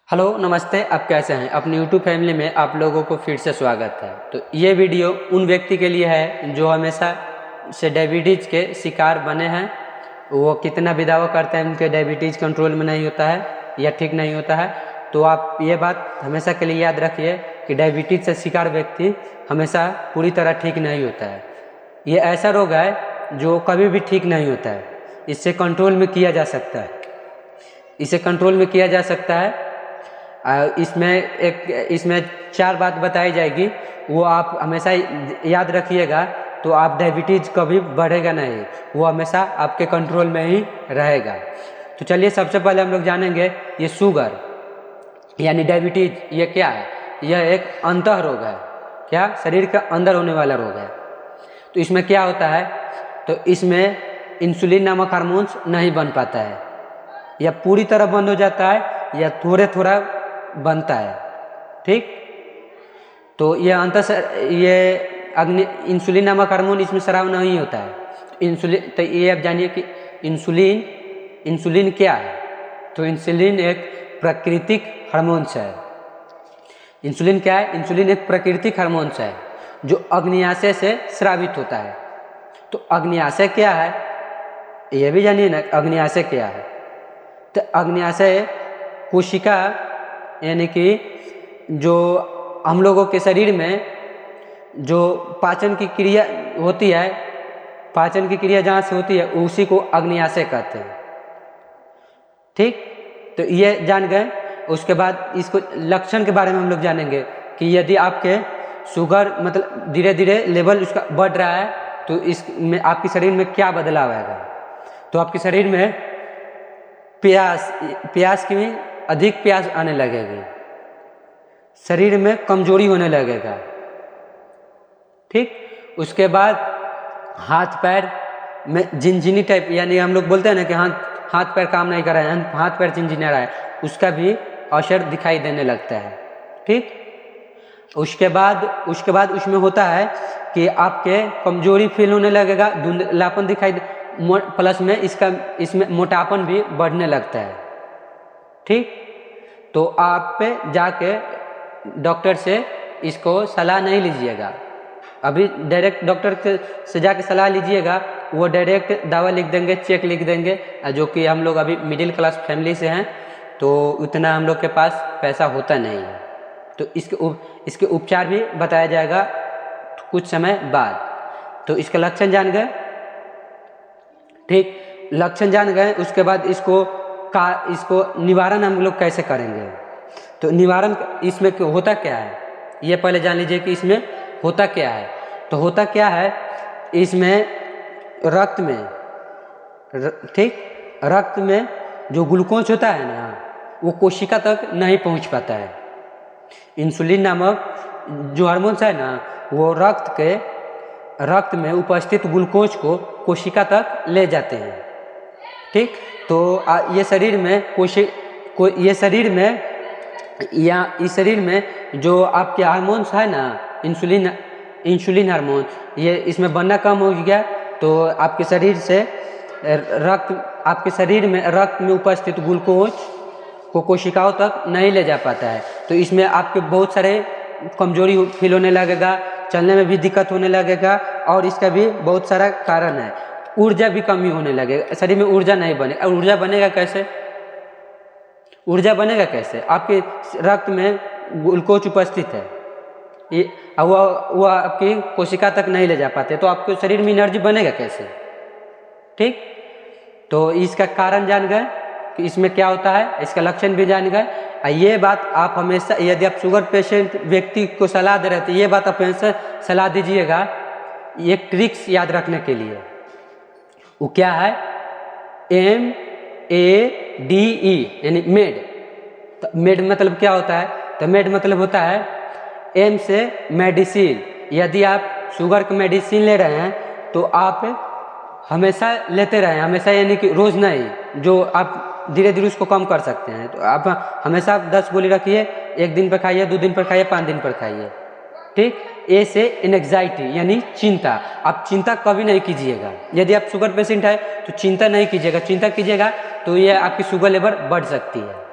Hello नमस्ते, आप कैसे हैं। अपनी यूट्यूब फैमिली में आप लोगों को फिर से स्वागत है। तो ये वीडियो उन व्यक्ति के लिए है जो हमेशा से डायबिटीज़ के शिकार बने हैं। वो कितना भी दावा करते हैं उनके डायबिटीज़ कंट्रोल में नहीं होता है या ठीक नहीं होता है। तो आप ये बात हमेशा के लिए याद रखिए कि डायबिटीज़ से शिकार व्यक्ति हमेशा पूरी तरह ठीक नहीं होता है। ये ऐसा रोग है जो कभी भी ठीक नहीं होता है। इससे कंट्रोल में किया जा सकता है, इसे कंट्रोल में किया जा सकता है। इसमें 4 बात बताई जाएगी, वो आप हमेशा याद रखिएगा। तो आप डायबिटीज़ कभी बढ़ेगा नहीं, वो हमेशा आपके कंट्रोल में ही रहेगा। तो चलिए सबसे पहले हम लोग जानेंगे ये शुगर यानी डायबिटीज़ ये क्या है। यह एक अंतः रोग है, क्या शरीर के अंदर होने वाला रोग है। तो इसमें क्या होता है, तो इसमें इंसुलिन नामक हार्मोन्स नहीं बन पाता है, या पूरी तरह बंद हो जाता है या थोड़े थोड़ा बनता है। ठीक, तो ये इंसुलिन नामक हार्मोन इसमें स्राव नहीं होता है। इंसुलिन, तो ये आप जानिए कि इंसुलिन क्या है। तो इंसुलिन एक प्राकृतिक हार्मोन्स है। इंसुलिन क्या है? इंसुलिन एक प्राकृतिक हार्मोन्स है जो अग्न्याशय से स्रावित होता है। तो अग्न्याशय क्या है ये भी जानिए ना, अग्न्याशय क्या है। तो अग्न्याशय कोशिका यानी कि जो हम लोगों के शरीर में जो पाचन की क्रिया होती है, पाचन की क्रिया जहाँ से होती है उसी को अग्न्याशय कहते हैं। ठीक, तो ये जान गए। उसके बाद इसको लक्षण के बारे में हम लोग जानेंगे कि यदि आपके शुगर मतलब धीरे धीरे लेवल उसका बढ़ रहा है तो इसमें आपके शरीर में क्या बदलाव आएगा। तो आपके शरीर में प्यास की अधिक प्यास आने लगेगी, शरीर में कमजोरी होने लगेगा। ठीक, उसके बाद हाथ पैर में झिनझिनी टाइप, यानी हम लोग बोलते हैं ना कि हाथ पैर काम नहीं कर रहे हैं, हाथ पैर झिनझिना रहा है, उसका भी असर दिखाई देने लगता है। ठीक, उसके बाद उसमें होता है कि आपके कमजोरी फील होने लगेगा, धुंधलापन दिखाई प्लस में इसमें मोटापन भी बढ़ने लगता है। ठीक, तो आप पे जाके डॉक्टर से इसको सलाह नहीं लीजिएगा। अभी डायरेक्ट डॉक्टर से जाके सलाह लीजिएगा, वो डायरेक्ट दवा लिख देंगे, चेक लिख देंगे। जो कि हम लोग अभी मिडिल क्लास फैमिली से हैं तो उतना हम लोग के पास पैसा होता नहीं है। तो इसके उपचार भी बताया जाएगा कुछ समय बाद। तो इसका लक्षण जान गए। ठीक, लक्षण जान गए। उसके बाद इसको निवारण हम लोग कैसे करेंगे। तो निवारण इसमें होता क्या है ये पहले जान लीजिए कि इसमें होता क्या है। तो होता क्या है, इसमें रक्त में रक्त में जो ग्लूकोज होता है ना वो कोशिका तक नहीं पहुंच पाता है। इंसुलिन नामक जो हार्मोन्स है ना वो रक्त में उपस्थित ग्लूकोज को कोशिका तक ले जाते हैं। ठीक, तो ये शरीर में जो आपके हार्मोन्स है ना इंसुलिन हार्मोन, ये इसमें बनना कम हो गया तो आपके शरीर में रक्त में उपस्थित ग्लूकोज को कोशिकाओं तक नहीं ले जा पाता है। तो इसमें आपके बहुत सारे कमजोरी फील होने लगेगा, चलने में भी दिक्कत होने लगेगा, और इसका भी बहुत सारा कारण है। ऊर्जा भी कमी होने लगेगा, शरीर में ऊर्जा नहीं बनेगा। ऊर्जा बनेगा कैसे? आपके रक्त में ग्लूकोज उपस्थित है, ये वो आपकी कोशिका तक नहीं ले जा पाते, तो आपके शरीर में एनर्जी बनेगा कैसे। ठीक, तो इसका कारण जान गए कि इसमें क्या होता है, इसका लक्षण भी जान गए। ये बात आप हमेशा, यदि आप शुगर पेशेंट व्यक्ति को सलाह दे रहे थे, ये बात आप हमेशा सलाह दीजिएगा एक ट्रिक्स याद रखने के लिए। वो क्या है, MEADE यानी मेड। तो मेड मतलब क्या होता है, तो मेड मतलब होता है एम से मेडिसिन। यदि आप शुगर का मेडिसिन ले रहे हैं तो आप हमेशा लेते रहें, हमेशा यानी कि रोज़ नहीं, जो आप धीरे धीरे उसको कम कर सकते हैं। तो आप हमेशा 10 गोली रखिए, 1 दिन पर खाइए, 2 दिन पर खाइए, 5 दिन पर खाइए। ठीक, ए से एंग्जाइटी यानी चिंता। आप चिंता कभी नहीं कीजिएगा। यदि आप शुगर पेशेंट है तो चिंता नहीं कीजिएगा। चिंता कीजिएगा तो ये आपकी शुगर लेवल बढ़ सकती है।